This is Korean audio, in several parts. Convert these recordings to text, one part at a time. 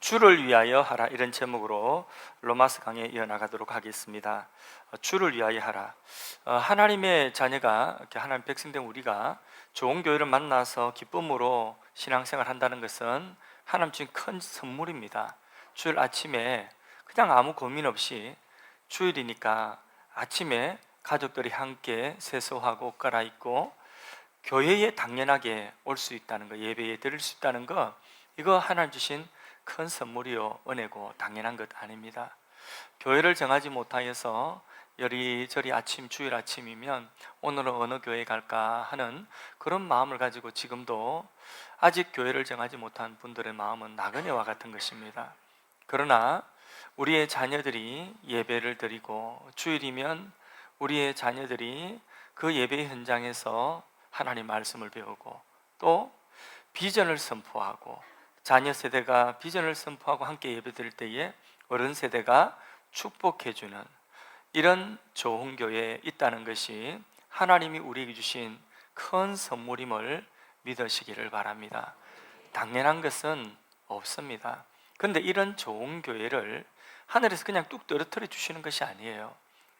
주를 위하여 하라, 이런 제목으로 로마서 강의에 이어나가도록 하겠습니다. 주를 위하여 하라. 하나님의 자녀가, 하나님 백성된 우리가 좋은 교회를 만나서 기쁨으로 신앙생활 한다는 것은 하나님 주신 큰 선물입니다. 주일 아침에 그냥 아무 고민 없이, 주일이니까 아침에 가족들이 함께 세수하고 옷 갈아입고 교회에 당연하게 올 수 있다는 거, 예배에 드릴 수 있다는 거, 이거 하나님 주신 큰 선물이요, 은혜고 당연한 것 아닙니다. 교회를 정하지 못하여서 여리저리 주일 아침이면 오늘은 어느 교회 갈까 하는 그런 마음을 가지고 지금도 아직 교회를 정하지 못한 분들의 마음은 나그네와 같은 것입니다. 그러나 우리의 자녀들이 예배를 드리고, 주일이면 우리의 자녀들이 그 예배 현장에서 하나님 말씀을 배우고, 또 비전을 선포하고, 자녀 세대가 비전을 선포하고 함께 예배 드릴 때에 어른 세대가 축복해주는 이런 좋은 교회에 있다는 것이 하나님이 우리에게 주신 큰 선물임을 믿으시기를 바랍니다. 당연한 것은 없습니다. 그런데 이런 좋은 교회를 하늘에서 그냥 뚝 떨어뜨려 주시는 것이 아니에요.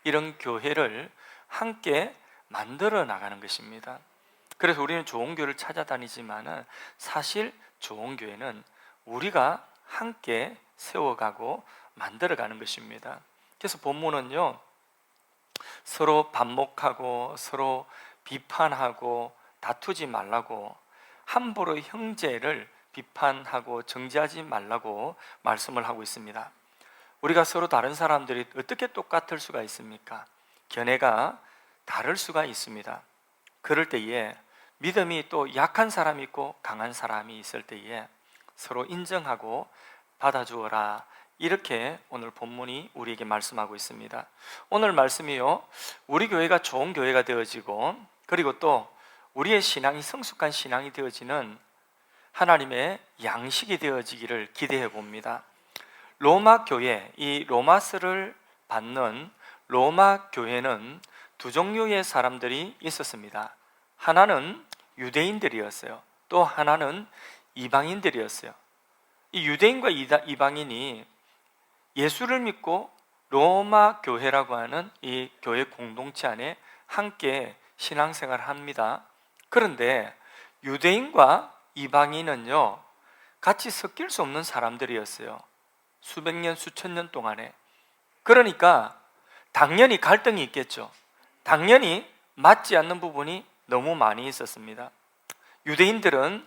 이런 교회를 함께 만들어 나가는 것입니다. 그래서 우리는 좋은 교회를 찾아다니지만 사실 좋은 교회는 우리가 함께 세워가고 만들어가는 것입니다. 그래서 본문은요, 서로 반목하고 서로 비판하고 다투지 말라고, 함부로 형제를 비판하고 정죄하지 말라고 말씀을 하고 있습니다. 우리가 서로 다른 사람들이 어떻게 똑같을 수가 있습니까? 견해가 다를 수가 있습니다. 그럴 때에 믿음이 또 약한 사람이 있고 강한 사람이 있을 때에 서로 인정하고 받아주어라, 이렇게 오늘 본문이 우리에게 말씀하고 있습니다. 오늘 말씀이요, 우리 교회가 좋은 교회가 되어지고, 그리고 또 우리의 신앙이 성숙한 신앙이 되어지는 하나님의 양식이 되어지기를 기대해 봅니다. 로마 교회, 이 로마서를 받는 로마 교회는 두 종류의 사람들이 있었습니다. 하나는 유대인들이었어요. 또 하나는 이방인들이었어요. 이 유대인과 이방인이 예수를 믿고 로마 교회라고 하는 이 교회 공동체 안에 함께 신앙생활을 합니다. 그런데 유대인과 이방인은요, 같이 섞일 수 없는 사람들이었어요. 수백 년, 수천 년 동안에. 그러니까 당연히 갈등이 있겠죠. 당연히 맞지 않는 부분이 너무 많이 있었습니다. 유대인들은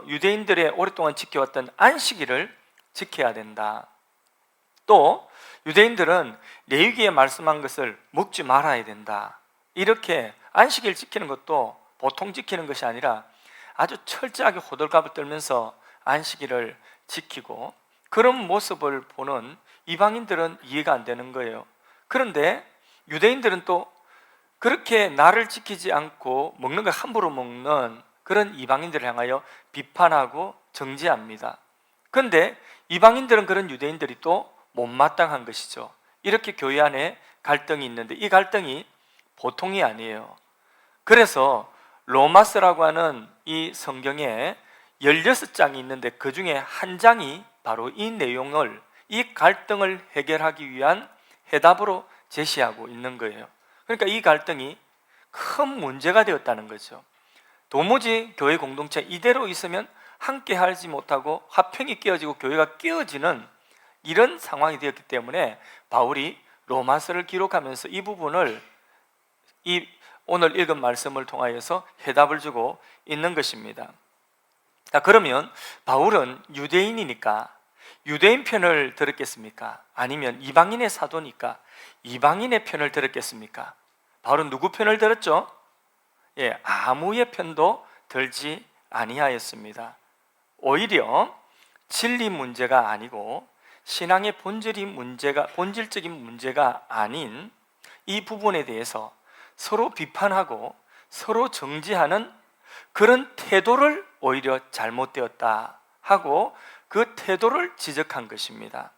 유대인들의 오랫동안 지켜왔던 안식일을 지켜야 된다. 또 유대인들은 레위기에 말씀한 것을 먹지 말아야 된다. 이렇게 안식일 지키는 것도 보통 지키는 것이 아니라 아주 철저하게 호들갑을 떨면서 안식일을 지키고, 그런 모습을 보는 이방인들은 이해가 안 되는 거예요. 그런데 유대인들은 또 그렇게 나를 지키지 않고 먹는 걸 함부로 먹는 그런 이방인들을 향하여 비판하고 정죄합니다. 그런데 이방인들은 그런 유대인들이 또 못마땅한 것이죠. 이렇게 교회 안에 갈등이 있는데 이 갈등이 보통이 아니에요. 그래서 로마서라고 하는 이 성경에 16장이 있는데 그 중에 한 장이 바로 이 내용을, 이 갈등을 해결하기 위한 해답으로 제시하고 있는 거예요. 그러니까 이 갈등이 큰 문제가 되었다는 거죠. 도무지 교회 공동체 이대로 있으면 함께 하지 못하고 화평이 깨어지고 교회가 깨어지는 이런 상황이 되었기 때문에 바울이 로마서를 기록하면서 이 부분을 이 오늘 읽은 말씀을 통하여서 해답을 주고 있는 것입니다. 자, 그러면 바울은 유대인이니까 유대인 편을 들었겠습니까? 아니면 이방인의 사도니까 이방인의 편을 들었겠습니까? 바울은 누구 편을 들었죠? 아무의 편도 들지 아니하였습니다. 오히려 진리 문제가 아니고 신앙의 본질적인 문제가 아닌 이 부분에 대해서 서로 비판하고 서로 정죄하는 그런 태도를 오히려 잘못되었다 하고 그 태도를 지적한 것입니다.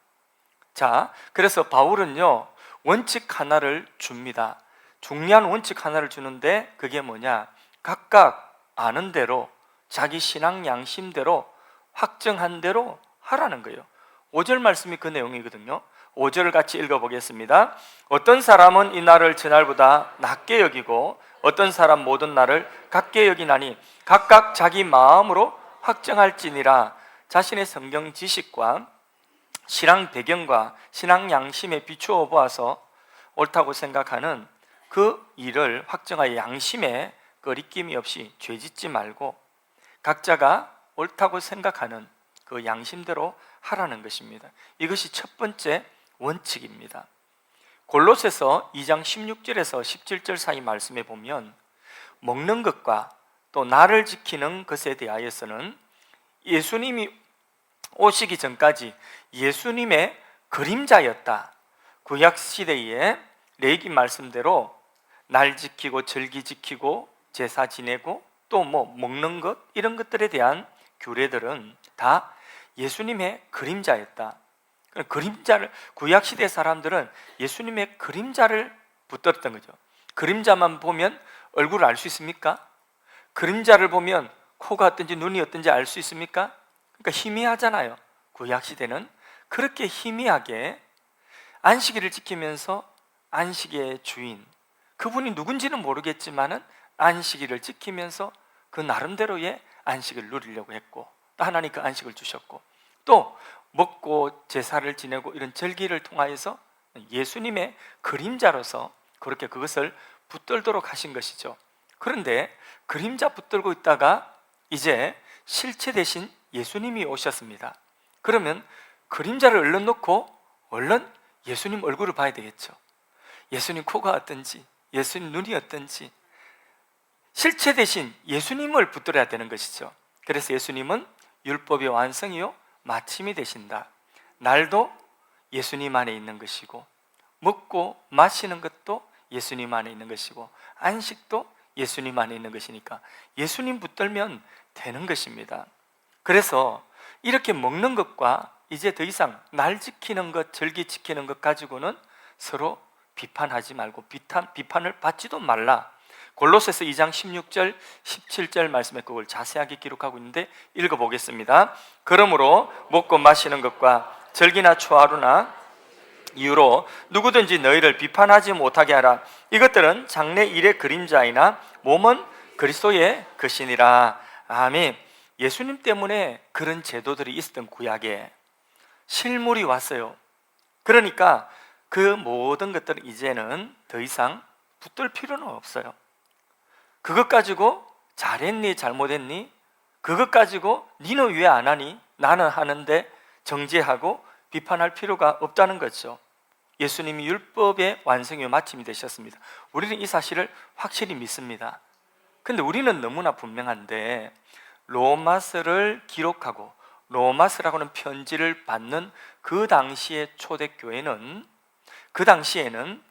자, 그래서 바울은요, 원칙 하나를 줍니다. 중요한 원칙 하나를 주는데 그게 뭐냐? 각각 아는 대로 자기 신앙 양심대로 확정한 대로 하라는 거예요. 5절 말씀이 그 내용이거든요. 5절을 같이 읽어보겠습니다. 어떤 사람은 이 날을 저날보다 낮게 여기고 어떤 사람 모든 날을 같게 여기나니 각각 자기 마음으로 확정할지니라. 자신의 성경 지식과 신앙 배경과 신앙 양심에 비추어 보아서 옳다고 생각하는 그 일을 확정하여 양심에 거리낌이 없이 죄짓지 말고 각자가 옳다고 생각하는 그 양심대로 하라는 것입니다. 이것이 첫 번째 원칙입니다. 골로새서 2장 16절에서 17절 사이 말씀에 보면 먹는 것과 또 나를 지키는 것에 대하여서는 예수님이 오시기 전까지 예수님의 그림자였다. 구약시대에 레위기 말씀대로 날 지키고 절기 지키고 제사 지내고 또 먹는 것 이런 것들에 대한 규례들은 다 예수님의 그림자였다. 그림자를 구약시대 사람들은 예수님의 그림자를 붙들었던 거죠. 그림자만 보면 얼굴을 알 수 있습니까? 그림자를 보면 코가 어떤지 눈이 어떤지 알 수 있습니까? 그러니까 희미하잖아요. 구약시대는 그렇게 희미하게 안식일을 지키면서 안식의 주인, 그분이 누군지는 모르겠지만은 안식일을 지키면서 그 나름대로의 안식을 누리려고 했고 또 하나님 그 안식을 주셨고 또 먹고 제사를 지내고 이런 절기를 통하여서 예수님의 그림자로서 그렇게 그것을 붙들도록 하신 것이죠. 그런데 그림자 붙들고 있다가 이제 실체 대신 예수님이 오셨습니다. 그러면 그림자를 얼른 놓고 얼른 예수님 얼굴을 봐야 되겠죠. 예수님 코가 어떤지, 예수님 눈이 어떤지, 실체 대신 예수님을 붙들어야 되는 것이죠. 그래서 예수님은 율법의 완성이요 마침이 되신다. 날도 예수님 안에 있는 것이고 먹고 마시는 것도 예수님 안에 있는 것이고 안식도 예수님 안에 있는 것이니까 예수님 붙들면 되는 것입니다. 그래서 이렇게 먹는 것과 이제 더 이상 날 지키는 것, 절기 지키는 것 가지고는 서로 비판하지 말고 비판을 받지도 말라. 골로새서 2장 16절, 17절 말씀에 그걸 자세하게 기록하고 있는데 읽어보겠습니다. 그러므로 먹고 마시는 것과 절기나 초하루나 이유로 누구든지 너희를 비판하지 못하게 하라. 이것들은 장래 일의 그림자이나 몸은 그리스도의 것이니라. 아멘. 예수님 때문에 그런 제도들이 있었던 구약에 실물이 왔어요. 그러니까 그 모든 것들은 이제는 더 이상 붙들 필요는 없어요. 그것 가지고 잘했니 잘못했니, 그것 가지고 니는 왜 안 하니, 나는 하는데 정죄하고 비판할 필요가 없다는 거죠. 예수님이 율법의 완성이요 마침이 되셨습니다. 우리는 이 사실을 확실히 믿습니다. 근데 우리는 너무나 분명한데 로마서를 기록하고 로마서라고는 편지를 받는 그 당시의 초대교회는 그 당시에는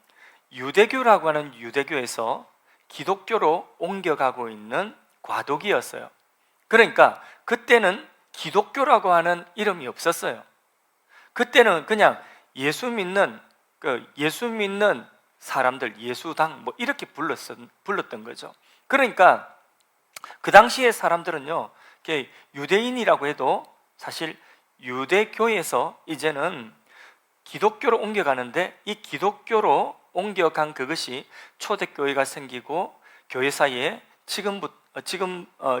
유대교라고 하는 유대교에서 기독교로 옮겨가고 있는 과도기였어요. 그러니까 그때는 기독교라고 하는 이름이 없었어요. 그때는 그냥 예수 믿는 사람들, 예수당 이렇게 불렀던 거죠. 그러니까 그 당시의 사람들은요, 유대인이라고 해도 사실 유대교에서 이제는 기독교로 옮겨가는데 이 기독교로 옮겨간 그것이 초대교회가 생기고 교회 사이에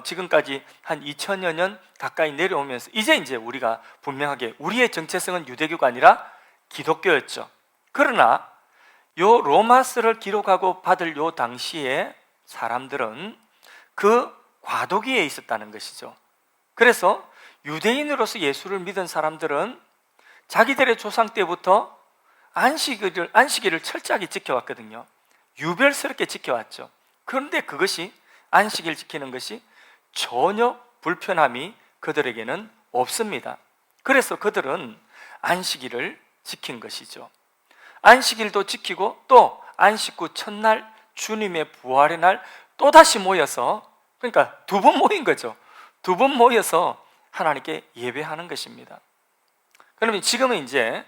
지금까지 한 2000여 년 가까이 내려오면서 이제 우리가 분명하게 우리의 정체성은 유대교가 아니라 기독교였죠. 그러나 요 로마서를 기록하고 받을 요 당시에 사람들은 그 과도기에 있었다는 것이죠. 그래서 유대인으로서 예수를 믿은 사람들은 자기들의 조상 때부터 안식일을 철저하게 지켜왔거든요. 유별스럽게 지켜왔죠. 그런데 그것이 안식일 지키는 것이 전혀 불편함이 그들에게는 없습니다. 그래서 그들은 안식일을 지킨 것이죠. 안식일도 지키고 또 안식 후 첫날 주님의 부활의 날 또다시 모여서, 그러니까 두 번 모인 거죠. 두 번 모여서 하나님께 예배하는 것입니다. 그러면 지금은 이제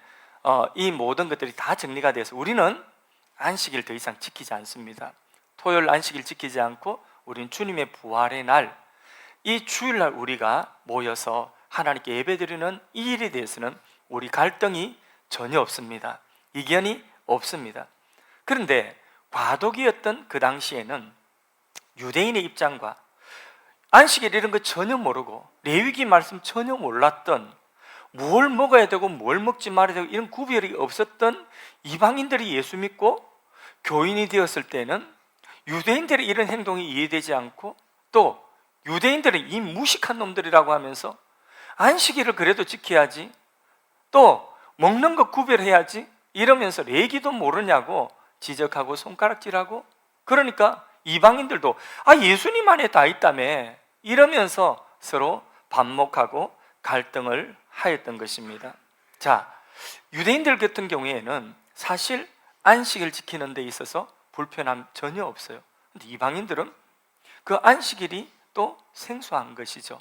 이 모든 것들이 다 정리가 돼서 우리는 안식일 더 이상 지키지 않습니다. 토요일 안식일 지키지 않고 우리는 주님의 부활의 날, 이 주일날 우리가 모여서 하나님께 예배드리는 이 일에 대해서는 우리 갈등이 전혀 없습니다. 이견이 없습니다. 그런데 과도기였던 그 당시에는 유대인의 입장과 안식일 이런 거 전혀 모르고 레위기 말씀 전혀 몰랐던, 뭘 먹어야 되고 뭘 먹지 말아야 되고 이런 구별이 없었던 이방인들이 예수 믿고 교인이 되었을 때는 유대인들의 이런 행동이 이해되지 않고, 또 유대인들은 이 무식한 놈들이라고 하면서 안식일을 그래도 지켜야지, 또 먹는 거 구별해야지 이러면서 레위기도 모르냐고 지적하고 손가락질하고, 그러니까 이방인들도 예수님 안에 다 있다며 이러면서 서로 반목하고 갈등을 하였던 것입니다. 자, 유대인들 같은 경우에는 사실 안식일 지키는 데 있어서 불편함 전혀 없어요. 근데 이방인들은 그 안식일이 또 생소한 것이죠.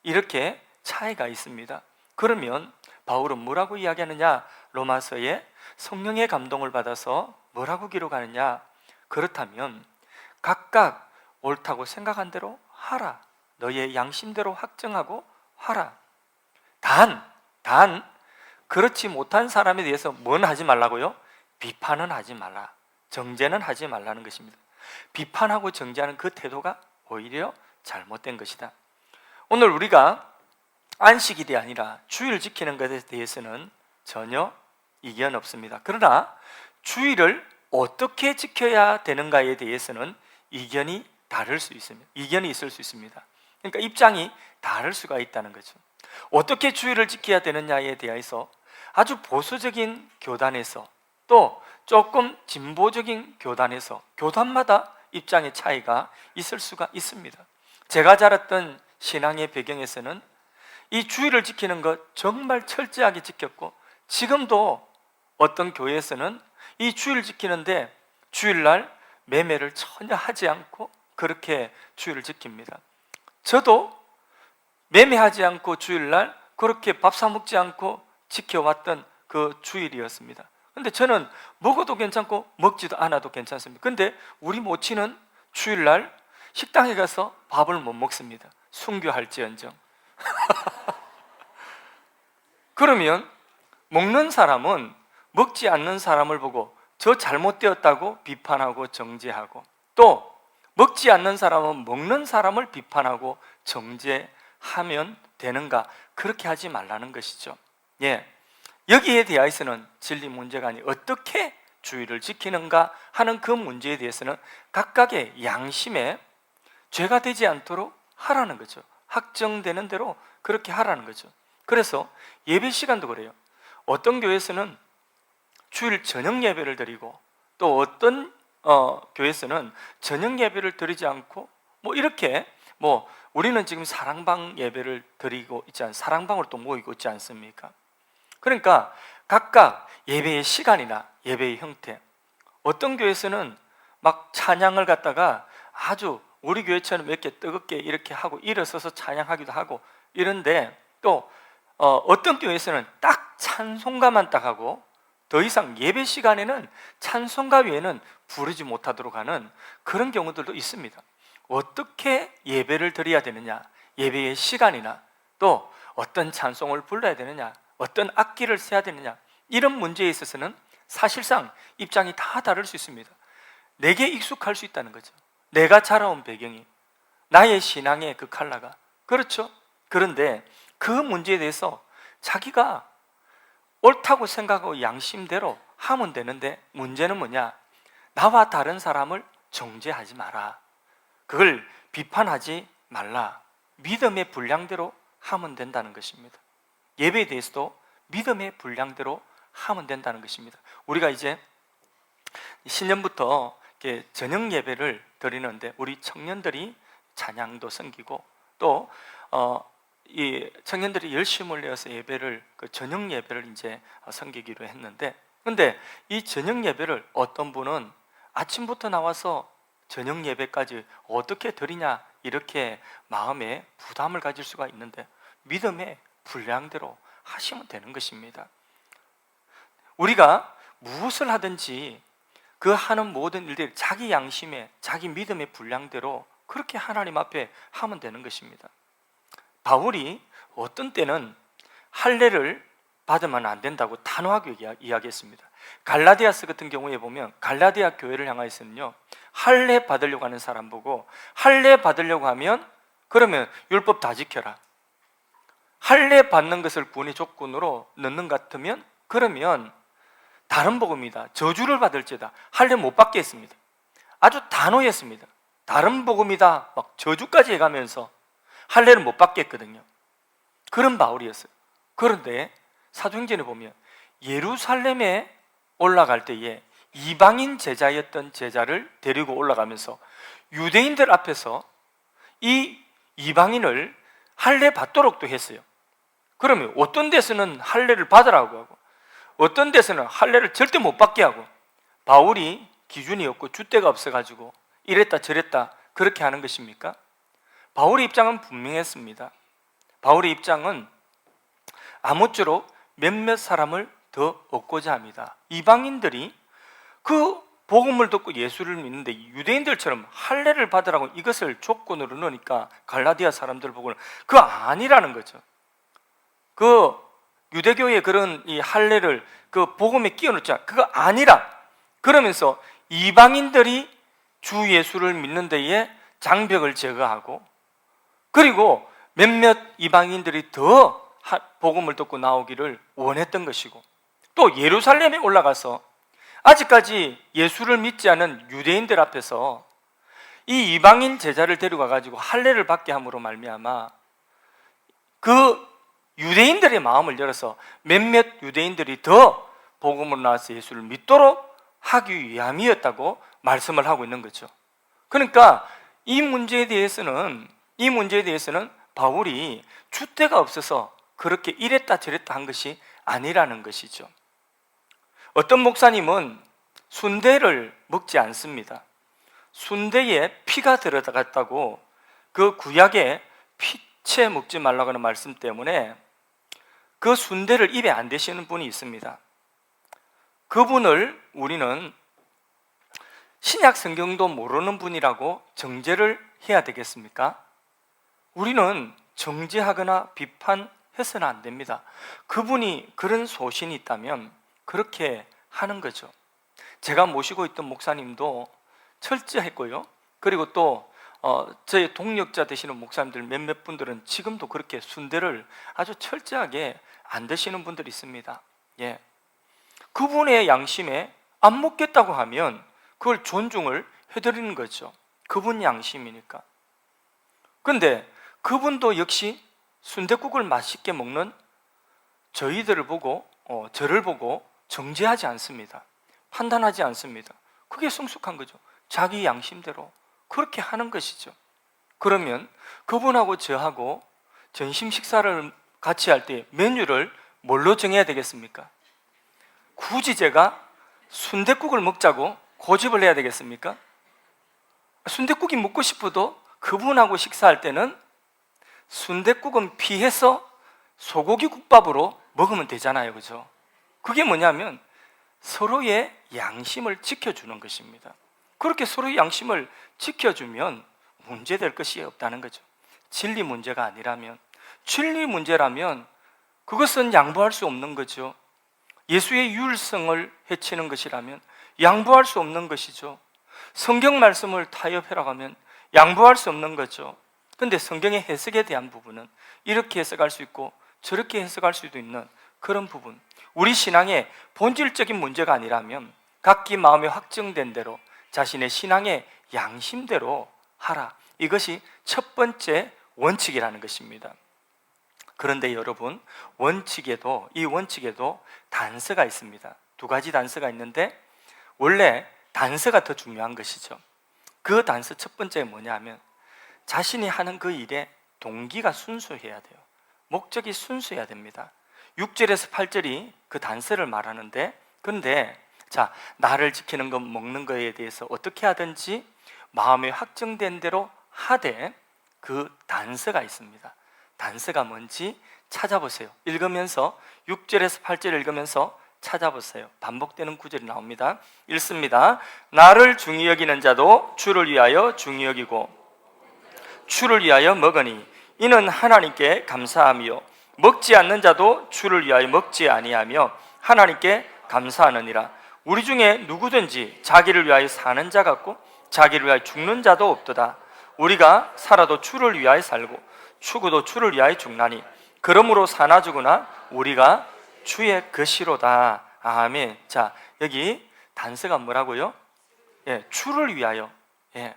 이렇게 차이가 있습니다. 그러면 바울은 뭐라고 이야기하느냐? 로마서에 성령의 감동을 받아서 뭐라고 기록하느냐? 그렇다면 각각 옳다고 생각한 대로 하라. 너의 양심대로 확정하고 하라. 단 그렇지 못한 사람에 대해서 뭔 하지 말라고요? 비판은 하지 말라. 정죄는 하지 말라는 것입니다. 비판하고 정죄하는 그 태도가 오히려 잘못된 것이다. 오늘 우리가 안식일이 아니라 주일 지키는 것에 대해서는 전혀 이견 없습니다. 그러나 주일을 어떻게 지켜야 되는가에 대해서는 이견이 다를 수 있습니다. 이견이 있을 수 있습니다. 그러니까 입장이 다를 수가 있다는 거죠. 어떻게 주일을 지켜야 되느냐에 대해서 아주 보수적인 교단에서, 또 조금 진보적인 교단에서, 교단마다 입장의 차이가 있을 수가 있습니다. 제가 자랐던 신앙의 배경에서는 이 주일을 지키는 것 정말 철저하게 지켰고, 지금도 어떤 교회에서는 이 주일을 지키는데 주일날 매매를 전혀 하지 않고 그렇게 주일을 지킵니다. 저도 매매하지 않고 주일날 그렇게 밥 사 먹지 않고 지켜왔던 그 주일이었습니다. 근데 저는 먹어도 괜찮고 먹지도 않아도 괜찮습니다. 근데 우리 모친은 주일날 식당에 가서 밥을 못 먹습니다. 순교할지언정. 그러면 먹는 사람은 먹지 않는 사람을 보고 저 잘못되었다고 비판하고 정죄하고, 또 먹지 않는 사람은 먹는 사람을 비판하고 정죄하면 되는가? 그렇게 하지 말라는 것이죠. 여기에 대해서는 진리 문제가 아니 어떻게 주의를 지키는가 하는 그 문제에 대해서는 각각의 양심에 죄가 되지 않도록 하라는 거죠. 확정되는 대로 그렇게 하라는 거죠. 그래서 예배 시간도 그래요. 어떤 교회에서는 주일 저녁 예배를 드리고, 또 어떤 교회에서는 저녁 예배를 드리지 않고 이렇게 우리는 지금 사랑방 예배를 드리고 있지 않습니까? 사랑방으로 또 모이고 있지 않습니까? 그러니까 각각 예배의 시간이나 예배의 형태, 어떤 교회에서는 막 찬양을 갖다가 아주 우리 교회처럼 이렇게 뜨겁게 이렇게 하고 일어서서 찬양하기도 하고 이런데, 또 어떤 교회에서는 딱 찬송가만 딱 하고 더 이상 예배 시간에는 찬송가 외에는 부르지 못하도록 하는 그런 경우들도 있습니다. 어떻게 예배를 드려야 되느냐, 예배의 시간이나 또 어떤 찬송을 불러야 되느냐, 어떤 악기를 써야 되느냐, 이런 문제에 있어서는 사실상 입장이 다 다를 수 있습니다. 내게 익숙할 수 있다는 거죠. 내가 자라온 배경이, 나의 신앙의 그 컬러가, 그렇죠? 그런데 그 문제에 대해서 자기가 옳다고 생각하고 양심대로 하면 되는데, 문제는 뭐냐? 나와 다른 사람을 정죄하지 마라. 그걸 비판하지 말라. 믿음의 분량대로 하면 된다는 것입니다. 예배에 대해서도 믿음의 분량대로 하면 된다는 것입니다. 우리가 이제 신년부터 이렇게 저녁 예배를 드리는데, 우리 청년들이 찬양도 섬기고, 또 이 청년들이 열심을 내어서 예배를, 그 저녁 예배를 이제 섬기기로 했는데, 근데 이 저녁 예배를 어떤 분은 아침부터 나와서 저녁 예배까지 어떻게 드리냐, 이렇게 마음에 부담을 가질 수가 있는데 믿음의 분량대로 하시면 되는 것입니다. 우리가 무엇을 하든지 그 하는 모든 일들이 자기 양심에, 자기 믿음의 분량대로 그렇게 하나님 앞에 하면 되는 것입니다. 바울이 어떤 때는 할례를 받으면 안 된다고 단호하게 이야기했습니다. 갈라디아서 같은 경우에 보면 갈라디아 교회를 향해서는요, 할례 받으려고 하는 사람 보고 할례 받으려고 하면 그러면 율법 다 지켜라, 할례 받는 것을 구원의 조건으로 넣는 것 같으면 그러면 다른 복음이다, 저주를 받을지다, 할례 못 받게 했습니다. 아주 단호했습니다. 다른 복음이다 막 저주까지 해가면서 할례를 못 받게 했거든요. 그런 바울이었어요. 그런데 사도행전에 보면 예루살렘에 올라갈 때에 이방인 제자였던 제자를 데리고 올라가면서 유대인들 앞에서 이 이방인을 할례 받도록도 했어요. 그러면 어떤 데서는 할례를 받으라고 하고 어떤 데서는 할례를 절대 못 받게 하고, 바울이 기준이 없고 줏대가 없어가지고 이랬다 저랬다 그렇게 하는 것입니까? 바울의 입장은 분명했습니다. 바울의 입장은 아무쪼록 몇몇 사람을 더 얻고자 합니다. 이방인들이 그 복음을 듣고 예수를 믿는데 유대인들처럼 할례를 받으라고 이것을 조건으로 넣으니까 갈라디아 사람들 보고는 그거 아니라는 거죠. 그 유대교의 그런 이 할례를 그 복음에 끼워 넣자, 그거 아니라 그러면서 이방인들이 주 예수를 믿는 데에 장벽을 제거하고, 그리고 몇몇 이방인들이 더 복음을 듣고 나오기를 원했던 것이고, 또 예루살렘에 올라가서 아직까지 예수를 믿지 않은 유대인들 앞에서 이 이방인 제자를 데려가 가지고 할례를 받게 함으로 말미암아 그 유대인들의 마음을 열어서 몇몇 유대인들이 더 복음으로 나와서 예수를 믿도록 하기 위함이었다고 말씀을 하고 있는 거죠. 그러니까 이 문제에 대해서는 바울이 줏대가 없어서 그렇게 이랬다 저랬다 한 것이 아니라는 것이죠. 어떤 목사님은 순대를 먹지 않습니다. 순대에 피가 들어갔다고 그 구약에 피채 먹지 말라고 하는 말씀 때문에 그 순대를 입에 안 대시는 분이 있습니다. 그분을 우리는 신약 성경도 모르는 분이라고 정죄를 해야 되겠습니까? 우리는 정죄하거나 비판해서는 안 됩니다. 그분이 그런 소신이 있다면 그렇게 하는 거죠. 제가 모시고 있던 목사님도 철저했고요. 그리고 또 저의 동력자 되시는 목사님들 몇몇 분들은 지금도 그렇게 순대를 아주 철저하게 안 드시는 분들이 있습니다. 예. 그분의 양심에 안 먹겠다고 하면 그걸 존중을 해드리는 거죠. 그분 양심이니까. 그런데 그분도 역시 순댓국을 맛있게 먹는 저희들을 보고 저를 보고 정죄하지 않습니다. 판단하지 않습니다. 그게 성숙한 거죠. 자기 양심대로 그렇게 하는 것이죠. 그러면 그분하고 저하고 점심 식사를 같이 할 때 메뉴를 뭘로 정해야 되겠습니까? 굳이 제가 순댓국을 먹자고 고집을 해야 되겠습니까? 순댓국이 먹고 싶어도 그분하고 식사할 때는 순댓국은 피해서 소고기 국밥으로 먹으면 되잖아요, 그죠? 그게 뭐냐면 서로의 양심을 지켜주는 것입니다. 그렇게 서로의 양심을 지켜주면 문제될 것이 없다는 거죠. 진리 문제가 아니라면, 진리 문제라면 그것은 양보할 수 없는 거죠. 예수의 유일성을 해치는 것이라면 양보할 수 없는 것이죠. 성경 말씀을 타협해라고 하면 양보할 수 없는 거죠. 그런데 성경의 해석에 대한 부분은 이렇게 해석할 수 있고 저렇게 해석할 수도 있는 그런 부분, 우리 신앙의 본질적인 문제가 아니라면 각기 마음에 확정된 대로 자신의 신앙의 양심대로 하라. 이것이 첫 번째 원칙이라는 것입니다. 그런데 여러분, 이 원칙에도 단서가 있습니다. 두 가지 단서가 있는데 원래 단서가 더 중요한 것이죠. 그 단서 첫 번째가 뭐냐면 자신이 하는 그 일에 동기가 순수해야 돼요. 목적이 순수해야 됩니다. 6절에서 8절이 그 단서를 말하는데, 그런데 자, 나를 지키는 것, 먹는 것에 대해서 어떻게 하든지 마음에 확정된 대로 하되 그 단서가 있습니다. 단서가 뭔지 찾아보세요. 읽으면서 6절에서 8절 읽으면서 찾아보세요. 반복되는 구절이 나옵니다. 읽습니다. 나를 중히 여기는 자도 주를 위하여 중히 여기고 주를 위하여 먹으니 이는 하나님께 감사하며 먹지 않는 자도 주를 위하여 먹지 아니하며 하나님께 감사하느니라. 우리 중에 누구든지 자기를 위하여 사는 자 같고 자기를 위하여 죽는 자도 없도다. 우리가 살아도 주를 위하여 살고 죽어도 주를 위하여 죽나니 그러므로 사나 죽으나 우리가 주의 것이로다. 아멘. 자, 여기 단서가 뭐라고요? 예, 주를 위하여. 예,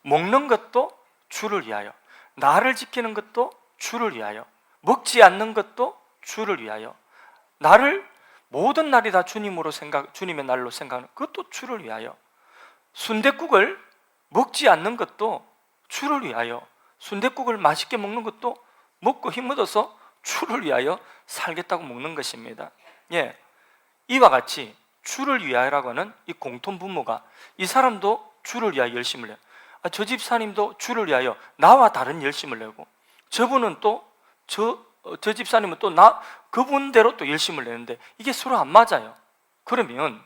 먹는 것도 주를 위하여, 나를 지키는 것도 주를 위하여, 먹지 않는 것도 주를 위하여, 나를 모든 날이 다 주님의 날로 생각하는 그것도 주를 위하여, 순댓국을 먹지 않는 것도 주를 위하여, 순댓국을 맛있게 먹는 것도 먹고 힘 얻어서 주를 위하여 살겠다고 먹는 것입니다. 예, 이와 같이 주를 위하여라고 하는 이 공통 분모가, 이 사람도 주를 위하여 열심을 해요. 저 집사님도 주를 위하여 나와 다른 열심을 내고, 저분은 또 저 집사님은 또 그분대로 또 열심을 내는데 이게 서로 안 맞아요. 그러면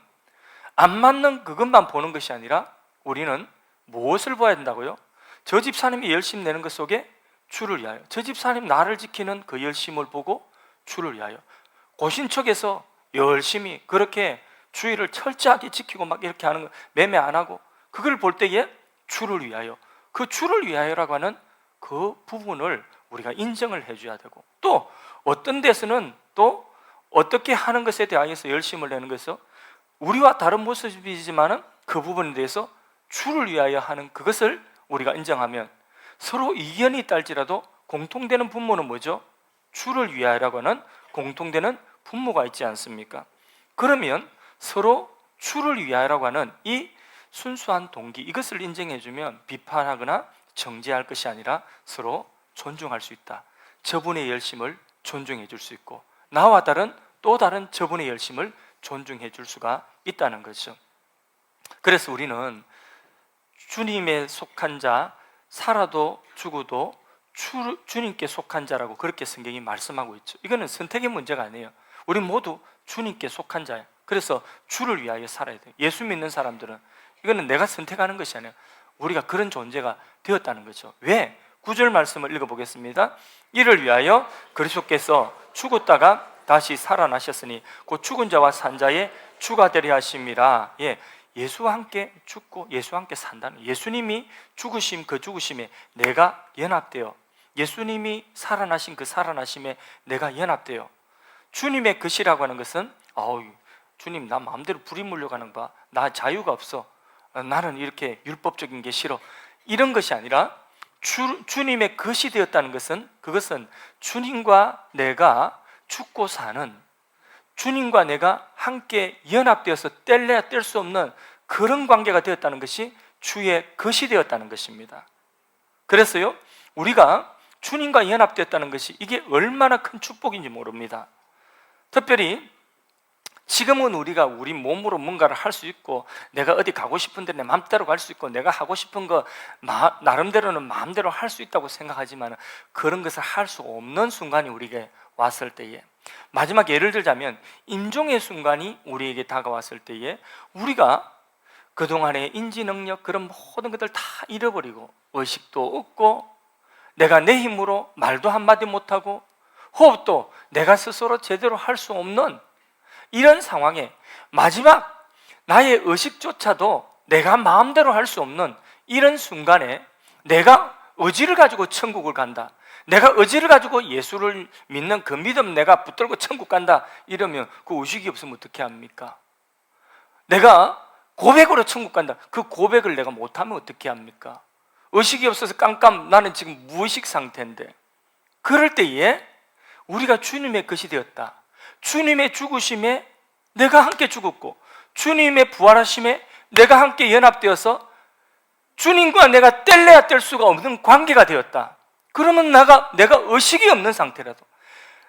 안 맞는 그것만 보는 것이 아니라 우리는 무엇을 봐야 된다고요? 저 집사님이 열심 내는 것 속에 주를 위하여, 저 집사님 나를 지키는 그 열심을 보고 주를 위하여, 고신척에서 열심히 그렇게 주의를 철저하게 지키고 막 이렇게 하는 거 매매 안 하고, 그걸 볼 때에 주를 위하여, 그 주를 위하여라고 하는 그 부분을 우리가 인정을 해줘야 되고, 또 어떤 데서는 또 어떻게 하는 것에 대하여서 열심을 내는 것은 우리와 다른 모습이지만은 그 부분에 대해서 주를 위하여 하는 그것을 우리가 인정하면 서로 이견이 있다 할지라도 공통되는 분모는 뭐죠? 주를 위하여라고 하는 공통되는 분모가 있지 않습니까? 그러면 서로 주를 위하여라고 하는 이 순수한 동기, 이것을 인정해주면 비판하거나 정죄할 것이 아니라 서로 존중할 수 있다. 저분의 열심을 존중해 줄 수 있고, 나와 다른 또 다른 저분의 열심을 존중해 줄 수가 있다는 거죠. 그래서 우리는 주님에 속한 자, 살아도 죽어도 주님께 속한 자라고 그렇게 성경이 말씀하고 있죠. 이거는 선택의 문제가 아니에요. 우리 모두 주님께 속한 자예요. 그래서 주를 위하여 살아야 돼요. 예수 믿는 사람들은 이거는 내가 선택하는 것이 아니에요. 우리가 그런 존재가 되었다는 거죠. 왜? 9절 말씀을 읽어보겠습니다. 이를 위하여 그리스도께서 죽었다가 다시 살아나셨으니 곧 죽은 자와 산 자의 주가 되려 하심이라. 예, 예수와 함께 죽고 예수와 함께 산다는, 예수님이 죽으심, 그 죽으심에 내가 연합되어, 예수님이 살아나신 그 살아나심에 내가 연합되어, 주님의 것이라고 하는 것은 주님 나 마음대로 불이 물려가는 거, 나 자유가 없어, 나는 이렇게 율법적인 게 싫어, 이런 것이 아니라 주님의 것이 되었다는 것은, 그것은 주님과 내가 죽고 사는, 주님과 내가 함께 연합되어서 뗄래야 뗄 수 없는 그런 관계가 되었다는 것이 주의 것이 되었다는 것입니다. 그래서요, 우리가 주님과 연합되었다는 것이 이게 얼마나 큰 축복인지 모릅니다. 특별히 지금은 우리가 우리 몸으로 뭔가를 할 수 있고, 내가 어디 가고 싶은데 내 마음대로 갈 수 있고, 내가 하고 싶은 거 나름대로는 마음대로 할 수 있다고 생각하지만 그런 것을 할 수 없는 순간이 우리에게 왔을 때에, 마지막 예를 들자면 임종의 순간이 우리에게 다가왔을 때에 우리가 그동안의 인지 능력, 그런 모든 것들 다 잃어버리고 의식도 없고, 내가 내 힘으로 말도 한마디 못하고 호흡도 내가 스스로 제대로 할 수 없는 이런 상황에, 마지막 나의 의식조차도 내가 마음대로 할 수 없는 이런 순간에 내가 의지를 가지고 천국을 간다, 내가 의지를 가지고 예수를 믿는 그 믿음 내가 붙들고 천국 간다, 이러면 그 의식이 없으면 어떻게 합니까? 내가 고백으로 천국 간다, 그 고백을 내가 못하면 어떻게 합니까? 의식이 없어서 깜깜, 나는 지금 무의식 상태인데, 그럴 때에 우리가 주님의 것이 되었다, 주님의 죽으심에 내가 함께 죽었고 주님의 부활하심에 내가 함께 연합되어서 주님과 내가 뗄래야 뗄 수가 없는 관계가 되었다. 그러면 내가 의식이 없는 상태라도,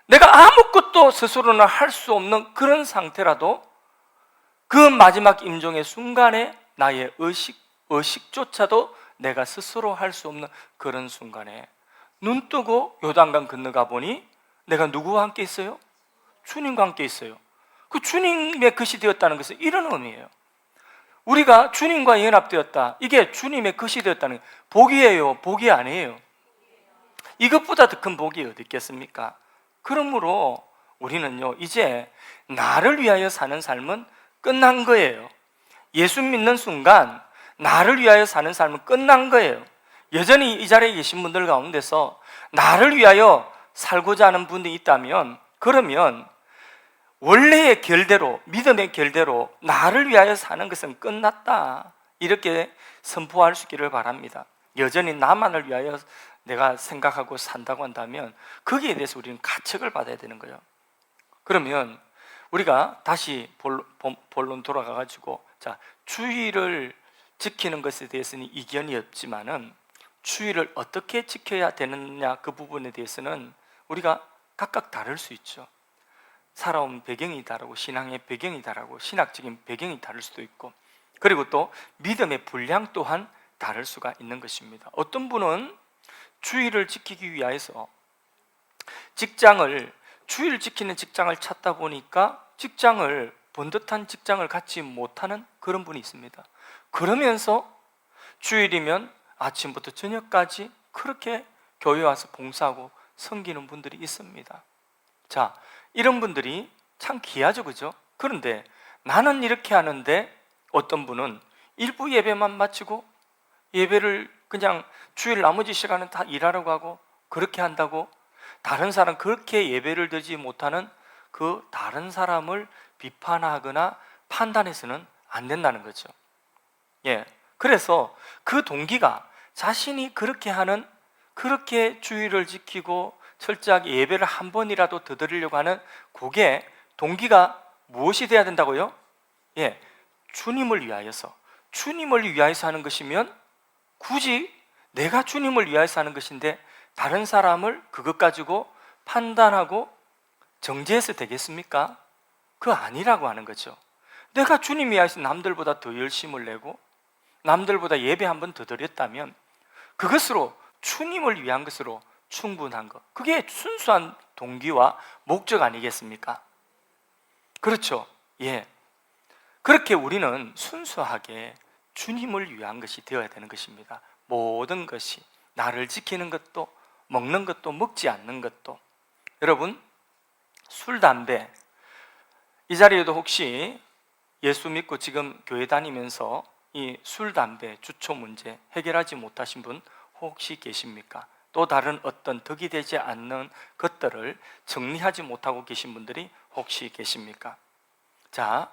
내가 아무것도 스스로는 할 수 없는 그런 상태라도, 그 마지막 임종의 순간에 나의 의식조차도 내가 스스로 할 수 없는 그런 순간에 눈 뜨고 요단강 건너가 보니 내가 누구와 함께 있어요? 주님과 함께 있어요. 그 주님의 것이 되었다는 것은 이런 의미예요. 우리가 주님과 연합되었다, 이게 주님의 것이 되었다는 게 복이에요, 복이 아니에요? 이것보다 더 큰 복이 어디 있겠습니까? 그러므로 우리는요, 이제 나를 위하여 사는 삶은 끝난 거예요. 예수 믿는 순간 나를 위하여 사는 삶은 끝난 거예요. 여전히 이 자리에 계신 분들 가운데서 나를 위하여 살고자 하는 분이 있다면, 그러면 원래의 결대로, 믿음의 결대로 나를 위하여 사는 것은 끝났다, 이렇게 선포할 수 있기를 바랍니다. 여전히 나만을 위하여 내가 생각하고 산다고 한다면 거기에 대해서 우리는 가책을 받아야 되는 거예요. 그러면 우리가 다시 본론 돌아가가지고, 자, 주의를 지키는 것에 대해서는 이견이 없지만은 주의를 어떻게 지켜야 되느냐, 그 부분에 대해서는 우리가 각각 다를 수 있죠. 살아온 배경이 다르고 신앙의 배경이 다르고 신학적인 배경이 다를 수도 있고, 그리고 또 믿음의 분량 또한 다를 수가 있는 것입니다. 어떤 분은 주의를 지키기 위해서 주의를 지키는 직장을 찾다 보니까 번듯한 직장을 갖지 못하는 그런 분이 있습니다. 그러면서 주일이면 아침부터 저녁까지 그렇게 교회 와서 봉사하고 섬기는 분들이 있습니다. 자, 이런 분들이 참 귀하죠, 그죠? 그런데 나는 이렇게 하는데 어떤 분은 일부 예배만 마치고 예배를 그냥 주일 나머지 시간은 다 일하려고 하고 그렇게 한다고 다른 사람, 그렇게 예배를 드리지 못하는 그 다른 사람을 비판하거나 판단해서는 안 된다는 거죠. 예, 그래서 그 동기가 자신이 그렇게 주의를 지키고 철저하게 예배를 한 번이라도 더 드리려고 하는 그게 동기가 무엇이 돼야 된다고요? 예, 주님을 위하여서 하는 것이면 굳이 내가 주님을 위하여서 하는 것인데 다른 사람을 그것 가지고 판단하고 정죄해서 되겠습니까? 그거 아니라고 하는 거죠. 내가 주님 위하여서 남들보다 더 열심을 내고 남들보다 예배 한 번 더 드렸다면 그것으로 주님을 위한 것으로 충분한 것, 그게 순수한 동기와 목적 아니겠습니까? 그렇죠. 예, 그렇게 우리는 순수하게 주님을 위한 것이 되어야 되는 것입니다. 모든 것이, 나를 지키는 것도, 먹는 것도, 먹지 않는 것도. 여러분, 술, 담배, 이 자리에도 혹시 예수 믿고 지금 교회 다니면서 이 술, 담배, 주초 문제 해결하지 못하신 분 혹시 계십니까? 또 다른 어떤 덕이 되지 않는 것들을 정리하지 못하고 계신 분들이 혹시 계십니까? 자,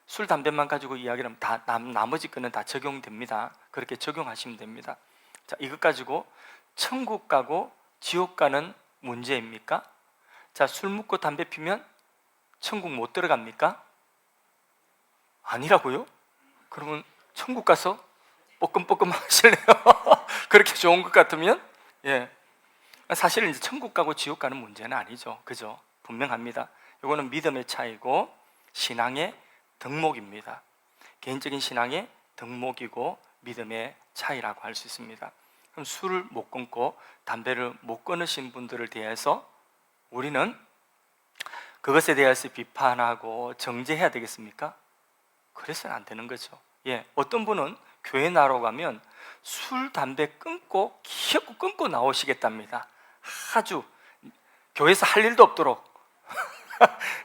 술, 담배만 가지고 이야기를 하면 다 나머지 거는 다 적용됩니다. 그렇게 적용하시면 됩니다. 자, 이것 가지고 천국 가고 지옥 가는 문제입니까? 자, 술 먹고 담배 피면 천국 못 들어갑니까? 아니라고요? 그러면 천국 가서 뻐끔뻐끔 하실래요? 그렇게 좋은 것 같으면? 예, 사실은 이제 천국 가고 지옥 가는 문제는 아니죠, 그죠? 분명합니다. 이거는 믿음의 차이고 신앙의 덕목입니다. 개인적인 신앙의 덕목이고 믿음의 차이라고 할 수 있습니다. 그럼 술을 못 끊고 담배를 못 끊으신 분들을 대해서 우리는 그것에 대해서 비판하고 정죄해야 되겠습니까? 그래서는 안 되는 거죠. 예, 어떤 분은 교회 나러 가면 술, 담배 끊고 기어코 끊고 나오시겠답니다. 아주 교회에서 할 일도 없도록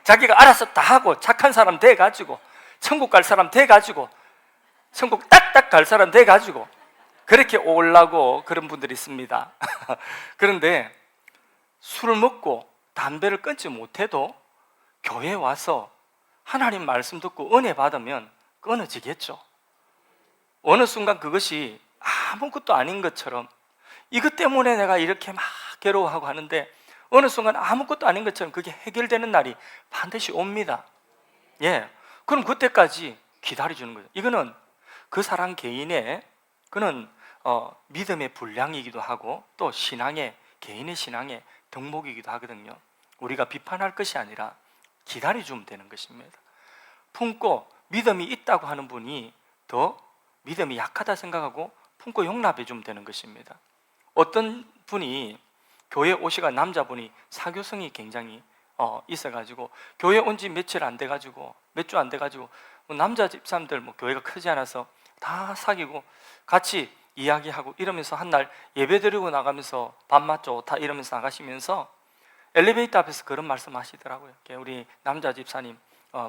자기가 알아서 다 하고 착한 사람 돼가지고 천국 갈 사람 돼가지고 천국 딱딱 갈 사람 돼가지고 그렇게 오려고 그런 분들이 있습니다. 그런데 술을 먹고 담배를 끊지 못해도 교회에 와서 하나님 말씀 듣고 은혜 받으면 끊어지겠죠. 어느 순간 그것이 아무것도 아닌 것처럼, 이것 때문에 내가 이렇게 막 괴로워하고 하는데 어느 순간 아무것도 아닌 것처럼 그게 해결되는 날이 반드시 옵니다. 예, 그럼 그때까지 기다려주는 거예요. 이거는 그 사람 개인의 그는 믿음의 분량이기도 하고 또 개인의 신앙의 덕목이기도 하거든요. 우리가 비판할 것이 아니라 기다려주면 되는 것입니다. 품고 믿음이 있다고 하는 분이 더 믿음이 약하다 생각하고 품고 용납해 주면 되는 것입니다. 어떤 분이 교회 오시가 남자분이 사교성이 굉장히 있어가지고 교회 온 지 며칠 안 돼가지고 몇 주 안 돼가지고 남자 집사람들 교회가 크지 않아서 다 사귀고 같이 이야기하고 이러면서 한 날 예배 드리고 나가면서 밥 맞죠 다 이러면서 나가시면서 엘리베이터 앞에서 그런 말씀하시더라고요. 우리 남자 집사님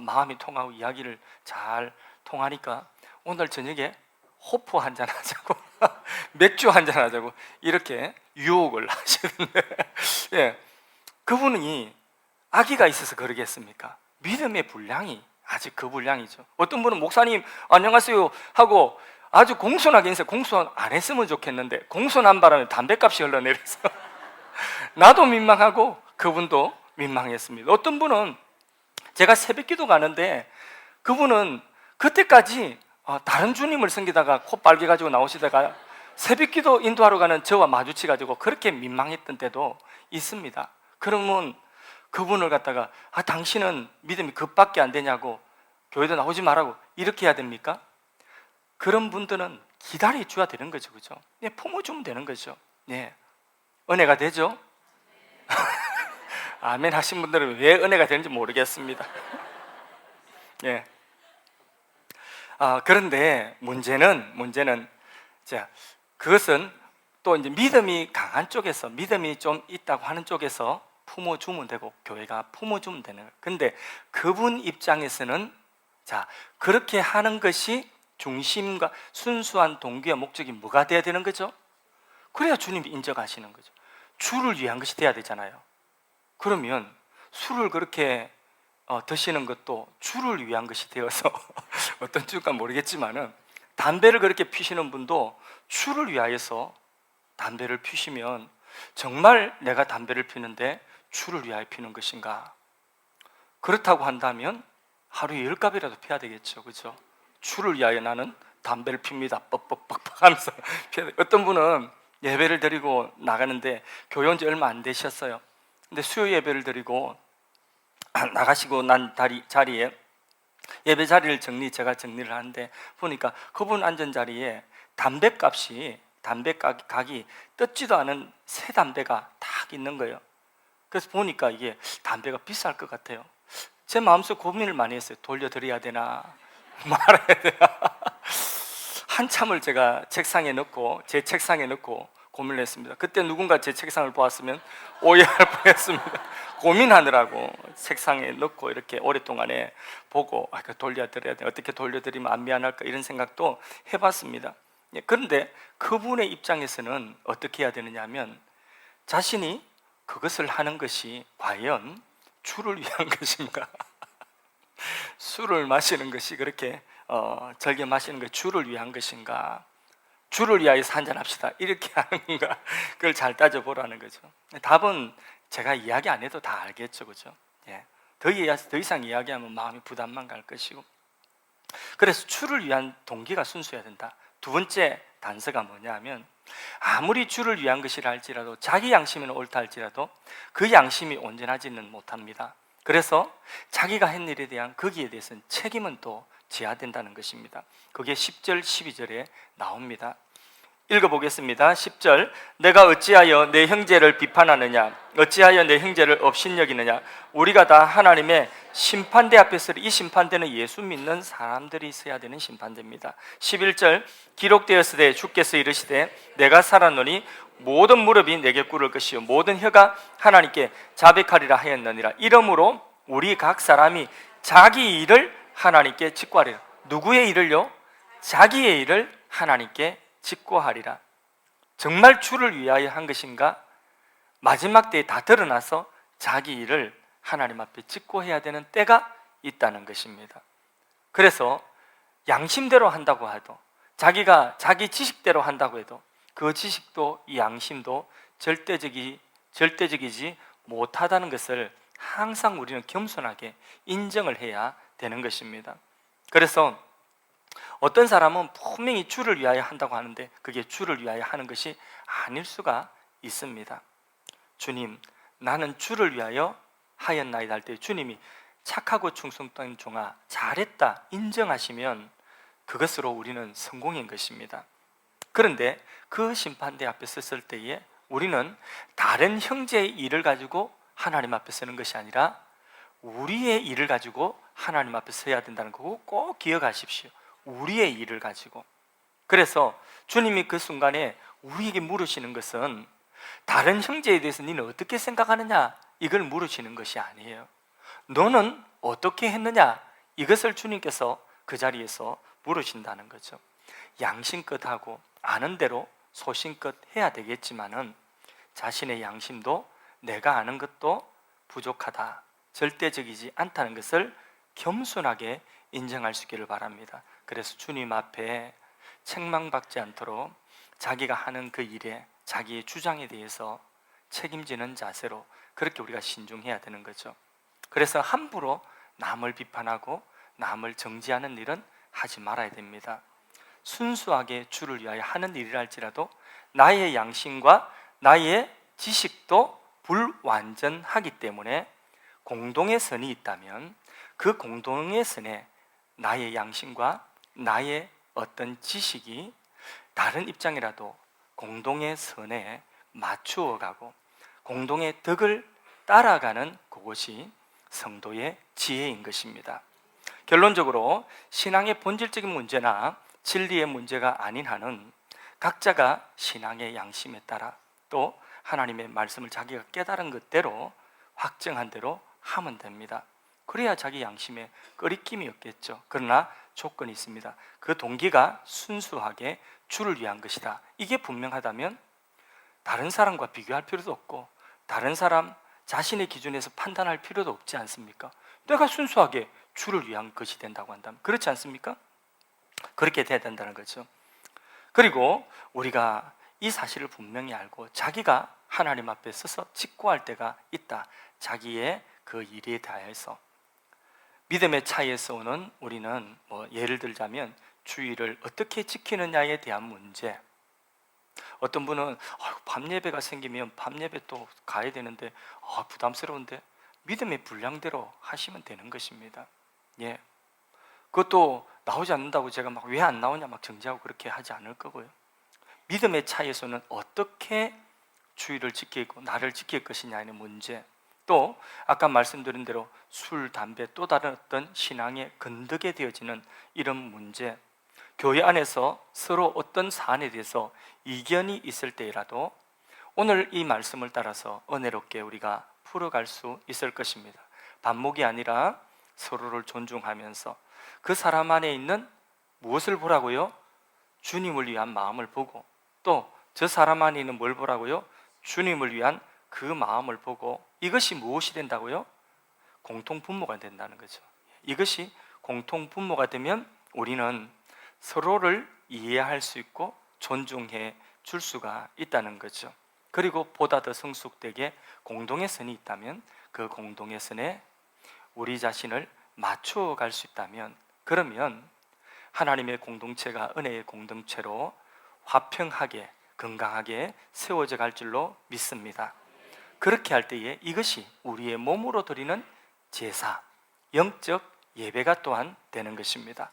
마음이 통하고 이야기를 잘 통하니까 오늘 저녁에 호프 한잔 하자고 맥주 한잔 하자고 이렇게 유혹을 하시는데 예, 그분이 아기가 있어서 그러겠습니까? 믿음의 분량이 아직 그 분량이죠. 어떤 분은 목사님 안녕하세요 하고 아주 공손하게 인사, 공손 안 했으면 좋겠는데 공손한 바람에 담배값이 흘러내려서 나도 민망하고 그분도 민망했습니다. 어떤 분은 제가 새벽기도 가는데 그분은 그때까지 다른 주님을 섬기다가 코 빨개가지고 나오시다가 새벽기도 인도하러 가는 저와 마주치가지고 그렇게 민망했던 때도 있습니다. 그러면 그분을 갖다가 당신은 믿음이 그밖에 안 되냐고 교회도 나오지 말라고 이렇게 해야 됩니까? 그런 분들은 기다려 줘야 되는 거죠, 그죠? 네, 품어주면 되는 거죠. 네, 은혜가 되죠. 아멘 하신 분들은 왜 은혜가 되는지 모르겠습니다. 예. 그런데 문제는 자, 그것은 또 이제 믿음이 강한 쪽에서, 믿음이 좀 있다고 하는 쪽에서 품어주면 되고 교회가 품어주면 되는 거예요. 근데 그분 입장에서는 자, 그렇게 하는 것이 중심과 순수한 동기와 목적이 뭐가 돼야 되는 거죠? 그래야 주님이 인정하시는 거죠. 주를 위한 것이 돼야 되잖아요. 그러면 술을 그렇게 드시는 것도 주를 위한 것이 되어서 어떤 주가 모르겠지만은 담배를 그렇게 피시는 분도 주를 위하여서 담배를 피시면 정말 내가 담배를 피는데 주를 위하여 피는 것인가? 그렇다고 한다면 하루에 10갑이라도 피워야 되겠죠, 그렇죠? 주를 위하여 나는 담배를 핍니다. 뻑뻑뻑뻑 하면서 어떤 분은 예배를 드리고 나가는데 교회 온 지 얼마 안 되셨어요. 근데 수요 예배를 드리고 나가시고 난 자리에 예배 자리를 제가 정리를 하는데 보니까 그분 앉은 자리에 담배값이 담배각이 뜯지도 않은 새 담배가 딱 있는 거예요. 그래서 보니까 이게 담배가 비쌀 것 같아요. 제 마음속 고민을 많이 했어요. 돌려드려야 되나 말아야 되나. 한참을 제가 제 책상에 넣고 고민을 했습니다. 그때 누군가 제 책상을 보았으면 오해할 뻔했습니다. 고민하느라고 책상에 넣고 이렇게 오랫동안에 보고 돌려드려야 돼, 어떻게 돌려드리면 안 미안할까 이런 생각도 해봤습니다. 그런데 그분의 입장에서는 어떻게 해야 되느냐 하면 자신이 그것을 하는 것이 과연 주를 위한 것인가? 술을 마시는 것이 그렇게 즐겨 마시는 것이 주를 위한 것인가? 주를 위하여서 한잔합시다 이렇게 하는 건가? 그걸 잘 따져보라는 거죠. 답은 제가 이야기 안 해도 다 알겠죠, 그죠? 예. 더 이상 이야기하면 마음이 부담만 갈 것이고. 그래서 주를 위한 동기가 순수해야 된다. 두 번째 단서가 뭐냐면 아무리 주를 위한 것이라 할지라도 자기 양심이 옳다 할지라도 그 양심이 온전하지는 못합니다. 그래서 자기가 한 일에 대한 거기에 대해서는 책임은 또 져야 된다는 것입니다. 그게 10절, 12절에 나옵니다. 읽어보겠습니다. 10절 내가 어찌하여 내 형제를 비판하느냐 어찌하여 내 형제를 업신여기느냐 우리가 다 하나님의 심판대 앞에서 이 심판대는 예수 믿는 사람들이 있어야 되는 심판대입니다. 11절 기록되었으되 주께서 이르시되 내가 살았노니 모든 무릎이 내게 꿇을 것이요 모든 혀가 하나님께 자백하리라 하였느니라. 이러므로 우리 각 사람이 자기 일을 하나님께 직고하리라. 누구의 일을요? 자기의 일을 하나님께 직고하리라. 정말 주를 위하여 한 것인가? 마지막 때에 다 드러나서 자기 일을 하나님 앞에 직고해야 되는 때가 있다는 것입니다. 그래서 양심대로 한다고 해도 자기가 자기 지식대로 한다고 해도 그 지식도 이 양심도 절대적이지 못하다는 것을 항상 우리는 겸손하게 인정을 해야 되는 것입니다. 그래서 어떤 사람은 분명히 주를 위하여 한다고 하는데 그게 주를 위하여 하는 것이 아닐 수가 있습니다. 주님, 나는 주를 위하여 하였나이다 할 때 주님이 착하고 충성된 종아 잘했다 인정하시면 그것으로 우리는 성공인 것입니다. 그런데 그 심판대 앞에 섰을 때에 우리는 다른 형제의 일을 가지고 하나님 앞에 서는 것이 아니라 우리의 일을 가지고 하나님 앞에 서야 된다는 거고 꼭 기억하십시오. 우리의 일을 가지고. 그래서 주님이 그 순간에 우리에게 물으시는 것은 다른 형제에 대해서 너는 어떻게 생각하느냐 이걸 물으시는 것이 아니에요. 너는 어떻게 했느냐? 이것을 주님께서 그 자리에서 물으신다는 거죠. 양심껏 하고 아는 대로 소신껏 해야 되겠지만은 자신의 양심도 내가 아는 것도 부족하다, 절대적이지 않다는 것을 겸손하게 인정할 수 있기를 바랍니다. 그래서 주님 앞에 책망받지 않도록 자기가 하는 그 일에 자기의 주장에 대해서 책임지는 자세로 그렇게 우리가 신중해야 되는 거죠. 그래서 함부로 남을 비판하고 남을 정죄하는 일은 하지 말아야 됩니다. 순수하게 주를 위하여 하는 일이랄지라도 나의 양심과 나의 지식도 불완전하기 때문에 공동의 선이 있다면 그 공동의 선에 나의 양심과 나의 어떤 지식이 다른 입장이라도 공동의 선에 맞추어 가고 공동의 덕을 따라가는 그것이 성도의 지혜인 것입니다. 결론적으로 신앙의 본질적인 문제나 진리의 문제가 아닌 한은 각자가 신앙의 양심에 따라 또 하나님의 말씀을 자기가 깨달은 것대로 확정한 대로 하면 됩니다. 그래야 자기 양심에 꺼리낌이 없겠죠. 그러나 조건이 있습니다. 그 동기가 순수하게 주를 위한 것이다. 이게 분명하다면 다른 사람과 비교할 필요도 없고 다른 사람 자신의 기준에서 판단할 필요도 없지 않습니까? 내가 순수하게 주를 위한 것이 된다고 한다면 그렇지 않습니까? 그렇게 돼야 된다는 거죠. 그리고 우리가 이 사실을 분명히 알고 자기가 하나님 앞에 서서 직고할 때가 있다. 자기의 그 일에 대해서 믿음의 차이에서 오는 우리는 예를 들자면 주의를 어떻게 지키느냐에 대한 문제. 어떤 분은 밤 예배가 생기면 밤 예배 또 가야 되는데 부담스러운데 믿음의 분량대로 하시면 되는 것입니다. 예, 그것도 나오지 않는다고 제가 막 왜 안 나오냐 막 정죄하고 그렇게 하지 않을 거고요. 믿음의 차이에서는 어떻게 주의를 지키고 나를 지킬 것이냐는 문제, 또 아까 말씀드린 대로 술, 담배, 또 다른 어떤 신앙의 건덕에 되어지는 이런 문제, 교회 안에서 서로 어떤 사안에 대해서 이견이 있을 때라도 오늘 이 말씀을 따라서 은혜롭게 우리가 풀어갈 수 있을 것입니다. 반목이 아니라 서로를 존중하면서 그 사람 안에 있는 무엇을 보라고요? 주님을 위한 마음을 보고, 또 저 사람 안에 있는 뭘 보라고요? 주님을 위한 그 마음을 보고, 이것이 무엇이 된다고요? 공통 분모가 된다는 거죠. 이것이 공통 분모가 되면 우리는 서로를 이해할 수 있고 존중해 줄 수가 있다는 거죠. 그리고 보다 더 성숙되게 공동의 선이 있다면 그 공동의 선에 우리 자신을 맞추어 갈 수 있다면, 그러면 하나님의 공동체가 은혜의 공동체로 화평하게 건강하게 세워져 갈 줄로 믿습니다. 그렇게 할 때에 이것이 우리의 몸으로 드리는 제사, 영적 예배가 또한 되는 것입니다.